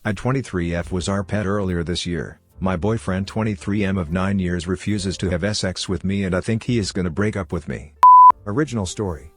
I-23F was our pet earlier this year. My boyfriend 23M of 9 years refuses to have sex with me and I think he is gonna break up with me. Original story.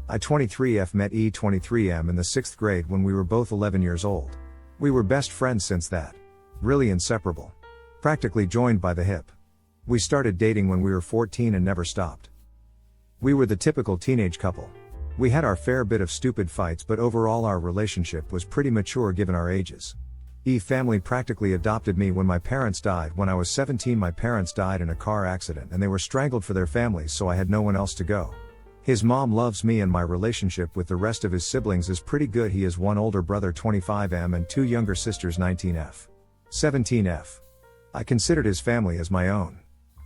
I-23F met E-23M in the 6th grade when we were both 11 years old. We were best friends since that. Really inseparable. Practically joined by the hip. We started dating when we were 14 and never stopped. We were the typical teenage couple. We had our fair bit of stupid fights, but overall our relationship was pretty mature given our ages. Family practically adopted me when my parents died. When I was 17, my parents died in a car accident and they were strangled for their families, so I had no one else to go. His mom loves me and my relationship with the rest of his siblings is pretty good. He has one older brother 25M and two younger sisters 19F. 17F. I considered his family as my own.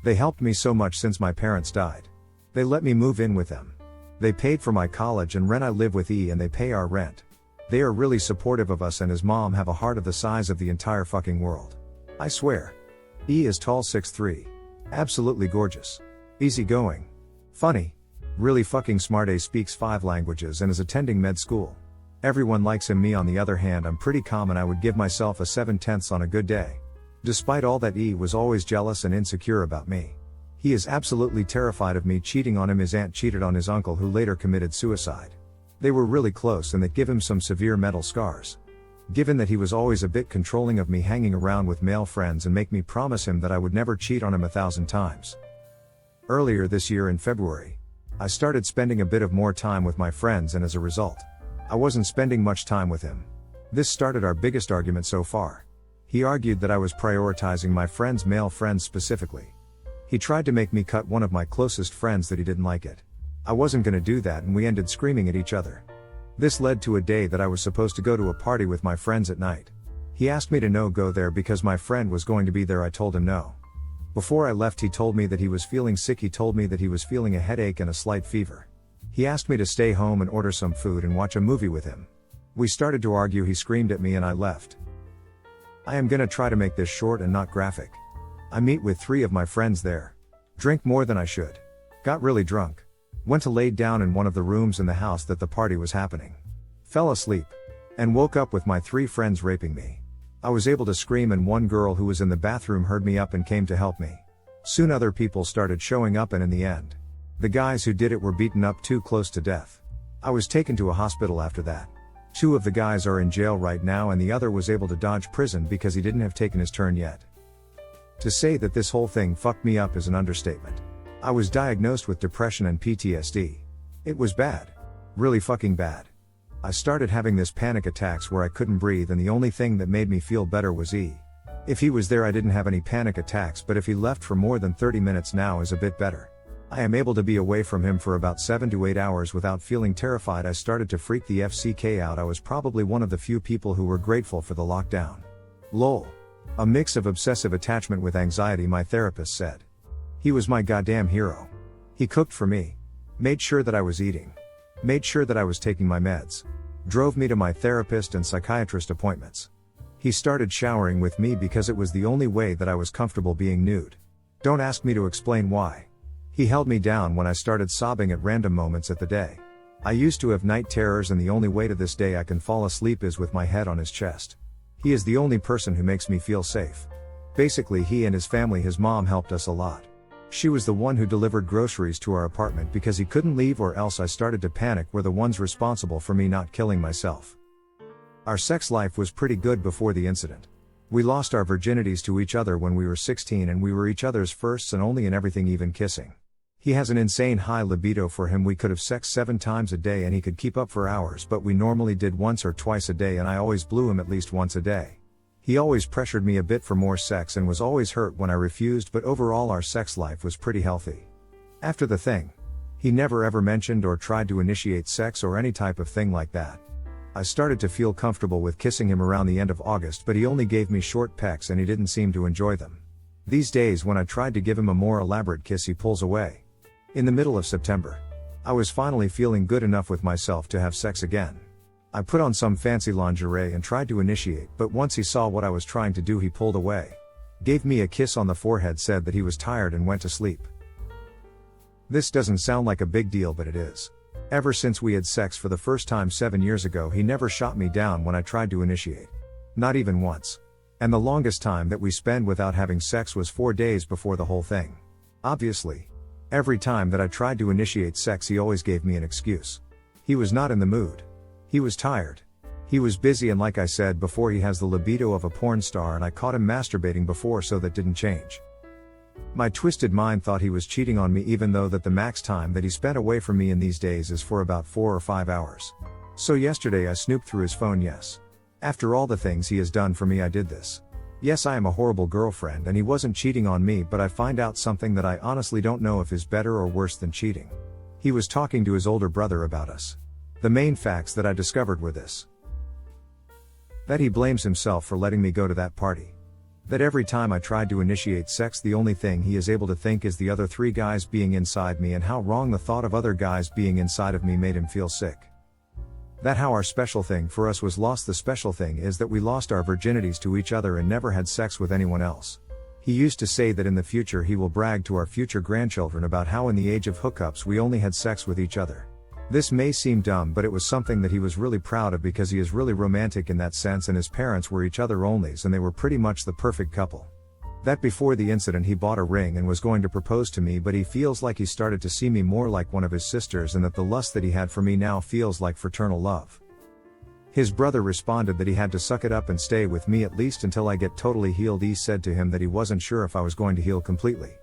They helped me so much since my parents died. They let me move in with them. They paid for my college and rent. I live with and they pay our rent. They are really supportive of us, and his mom have a heart of the size of the entire fucking world. I swear. Is tall 6'3". Absolutely gorgeous. Easygoing. Funny. Really fucking smart. Speaks 5 languages and is attending med school. Everyone likes him. Me on the other hand, I'm pretty calm and I would give myself a 7/10 on a good day. Despite all that, was always jealous and insecure about me. He is absolutely terrified of me cheating on him. His aunt cheated on his uncle, who later committed suicide. They were really close and that give him some severe mental scars. Given that he was always a bit controlling of me hanging around with male friends and make me promise him that I would never cheat on him 1,000 times. Earlier this year in February, I started spending a bit of more time with my friends, and as a result, I wasn't spending much time with him. This started our biggest argument so far. He argued that I was prioritizing my friends, male friends specifically. He tried to make me cut one of my closest friends, that he didn't like it. I wasn't gonna do that, and we ended screaming at each other. This led to a day that I was supposed to go to a party with my friends at night. He asked me to no go there because my friend was going to be there. I told him no. Before I left, he told me that he was feeling sick. He told me that he was feeling a headache and a slight fever. He asked me to stay home and order some food and watch a movie with him. We started to argue. He screamed at me and I left. I am gonna try to make this short and not graphic. I meet with 3 of my friends there. Drink more than I should. Got really drunk. Went to lay down in one of the rooms in the house that the party was happening. Fell asleep. And woke up with my 3 friends raping me. I was able to scream and one girl who was in the bathroom heard me up and came to help me. Soon other people started showing up, and in the end, the guys who did it were beaten up too close to death. I was taken to a hospital after that. 2 of the guys are in jail right now and the other was able to dodge prison because he didn't have taken his turn yet. To say that this whole thing fucked me up is an understatement. I was diagnosed with depression and PTSD. It was bad. Really fucking bad. I started having this panic attacks where I couldn't breathe, and the only thing that made me feel better was If he was there, I didn't have any panic attacks, but if he left for more than 30 minutes now is a bit better. I am able to be away from him for about 7 to 8 hours without feeling terrified. I started to freak the FCK out. I was probably one of the few people who were grateful for the lockdown. Lol. A mix of obsessive attachment with anxiety, my therapist said. He was my goddamn hero. He cooked for me. Made sure that I was eating. Made sure that I was taking my meds. Drove me to my therapist and psychiatrist appointments. He started showering with me because it was the only way that I was comfortable being nude. Don't ask me to explain why. He held me down when I started sobbing at random moments at the day. I used to have night terrors, and the only way to this day I can fall asleep is with my head on his chest. He is the only person who makes me feel safe. Basically, he and his family, his mom, helped us a lot. She was the one who delivered groceries to our apartment because he couldn't leave, or else I started to panic. Were the ones responsible for me not killing myself. Our sex life was pretty good before the incident. We lost our virginities to each other when we were 16, and we were each other's firsts and only in everything, even kissing. He has an insane high libido. For him, we could have sex 7 times a day and he could keep up for hours, but we normally did once or twice a day, and I always blew him at least once a day. He always pressured me a bit for more sex and was always hurt when I refused, but overall our sex life was pretty healthy. After the thing, he never ever mentioned or tried to initiate sex or any type of thing like that. I started to feel comfortable with kissing him around the end of August, but he only gave me short pecks and he didn't seem to enjoy them. These days, when I tried to give him a more elaborate kiss, he pulls away. In the middle of September, I was finally feeling good enough with myself to have sex again. I put on some fancy lingerie and tried to initiate, but once he saw what I was trying to do, he pulled away. Gave me a kiss on the forehead, said that he was tired and went to sleep. This doesn't sound like a big deal, but it is. Ever since we had sex for the first time 7 years ago, he never shot me down when I tried to initiate. Not even once. And the longest time that we spend without having sex was 4 days before the whole thing. Obviously. Every time that I tried to initiate sex he always gave me an excuse. He was not in the mood. He was tired. He was busy, and like I said before, he has the libido of a porn star, and I caught him masturbating before, so that didn't change. My twisted mind thought he was cheating on me, even though that the max time that he spent away from me in these days is for about 4 or 5 hours. So yesterday I snooped through his phone. Yes. After all the things he has done for me, I did this. Yes, I am a horrible girlfriend, and he wasn't cheating on me, but I find out something that I honestly don't know if is better or worse than cheating. He was talking to his older brother about us. The main facts that I discovered were this: that he blames himself for letting me go to that party. That every time I tried to initiate sex, the only thing he is able to think is the other 3 guys being inside me, and how wrong the thought of other guys being inside of me made him feel sick. That how our special thing for us was lost. The special thing is that we lost our virginities to each other and never had sex with anyone else. He used to say that in the future he will brag to our future grandchildren about how in the age of hookups we only had sex with each other. This may seem dumb, but it was something that he was really proud of, because he is really romantic in that sense, and his parents were each other onlys, and they were pretty much the perfect couple. That before the incident he bought a ring and was going to propose to me, but he feels like he started to see me more like one of his sisters, and that the lust that he had for me now feels like fraternal love. His brother responded that he had to suck it up and stay with me at least until I get totally healed. He said to him that he wasn't sure if I was going to heal completely.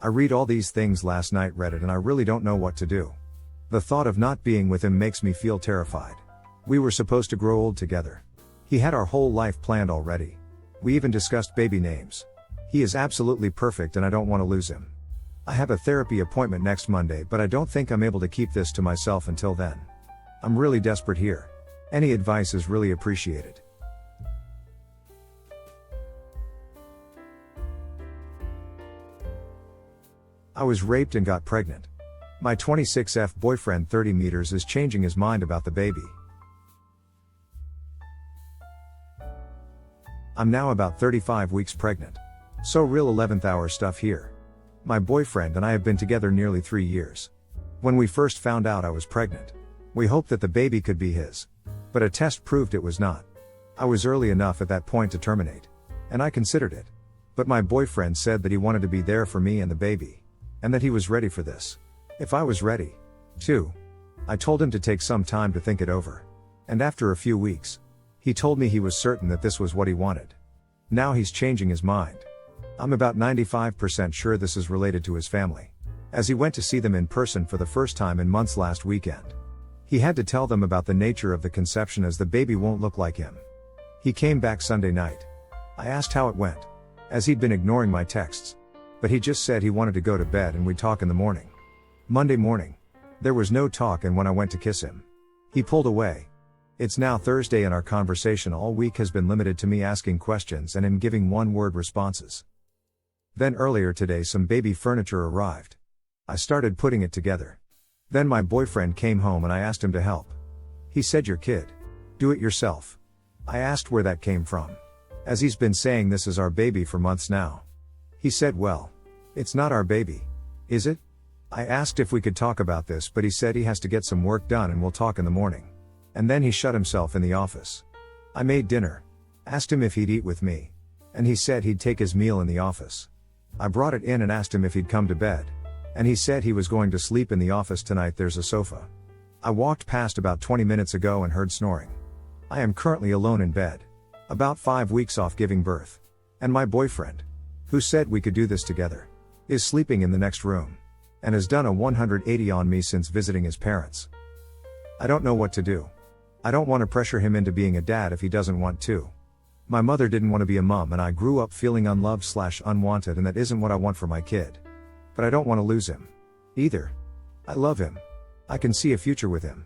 I read all these things last night, Reddit, and I really don't know what to do. The thought of not being with him makes me feel terrified. We were supposed to grow old together. He had our whole life planned already. We even discussed baby names. He is absolutely perfect, and I don't want to lose him. I have a therapy appointment next Monday, but I don't think I'm able to keep this to myself until then. I'm really desperate here. Any advice is really appreciated. I was raped and got pregnant. My 26F boyfriend 30 meters is changing his mind about the baby. I'm now about 35 weeks pregnant. So real 11th hour stuff here. My boyfriend and I have been together nearly 3 years. When we first found out I was pregnant, we hoped that the baby could be his. But a test proved it was not. I was early enough at that point to terminate. And I considered it. But my boyfriend said that he wanted to be there for me and the baby. And that he was ready for this. If I was ready, too. I told him to take some time to think it over. And after a few weeks, he told me he was certain that this was what he wanted. Now he's changing his mind. I'm about 95% sure this is related to his family, as he went to see them in person for the first time in months last weekend. He had to tell them about the nature of the conception, as the baby won't look like him. He came back Sunday night. I asked how it went, as he'd been ignoring my texts. But he just said he wanted to go to bed and we'd talk in the morning. Monday morning, there was no talk, and when I went to kiss him, he pulled away. It's now Thursday, and our conversation all week has been limited to me asking questions and him giving one-word responses. Then earlier today some baby furniture arrived. I started putting it together. Then my boyfriend came home and I asked him to help. He said, "Your kid. Do it yourself." I asked where that came from, as he's been saying this is our baby for months now. He said, "Well, it's not our baby, is it?" I asked if we could talk about this, but he said he has to get some work done and we'll talk in the morning. And then he shut himself in the office. I made dinner, asked him if he'd eat with me, and he said he'd take his meal in the office. I brought it in and asked him if he'd come to bed, and he said he was going to sleep in the office tonight. There's a sofa. I walked past about 20 minutes ago and heard snoring. I am currently alone in bed, about 5 weeks off giving birth, and my boyfriend, who said we could do this together, is sleeping in the next room, and has done a 180 on me since visiting his parents. I don't know what to do. I don't want to pressure him into being a dad if he doesn't want to. My mother didn't want to be a mom, and I grew up feeling unloved/unwanted, and that isn't what I want for my kid. But I don't want to lose him either. I love him. I can see a future with him.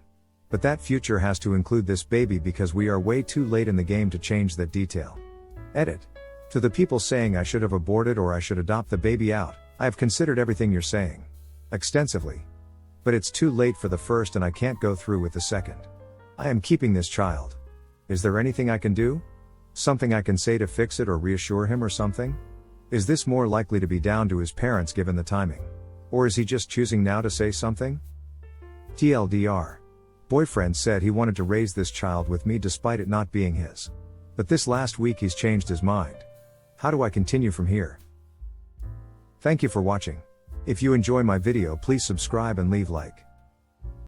But that future has to include this baby, because we are way too late in the game to change that detail. Edit. To the people saying I should have aborted or I should adopt the baby out, I have considered everything you're saying extensively. But it's too late for the first, and I can't go through with the second. I am keeping this child. Is there anything I can do? Something I can say to fix it or reassure him or something? Is this more likely to be down to his parents given the timing? Or is he just choosing now to say something? TLDR. Boyfriend said he wanted to raise this child with me despite it not being his. But this last week he's changed his mind. How do I continue from here? Thank you for watching. If you enjoy my video, please subscribe and leave like.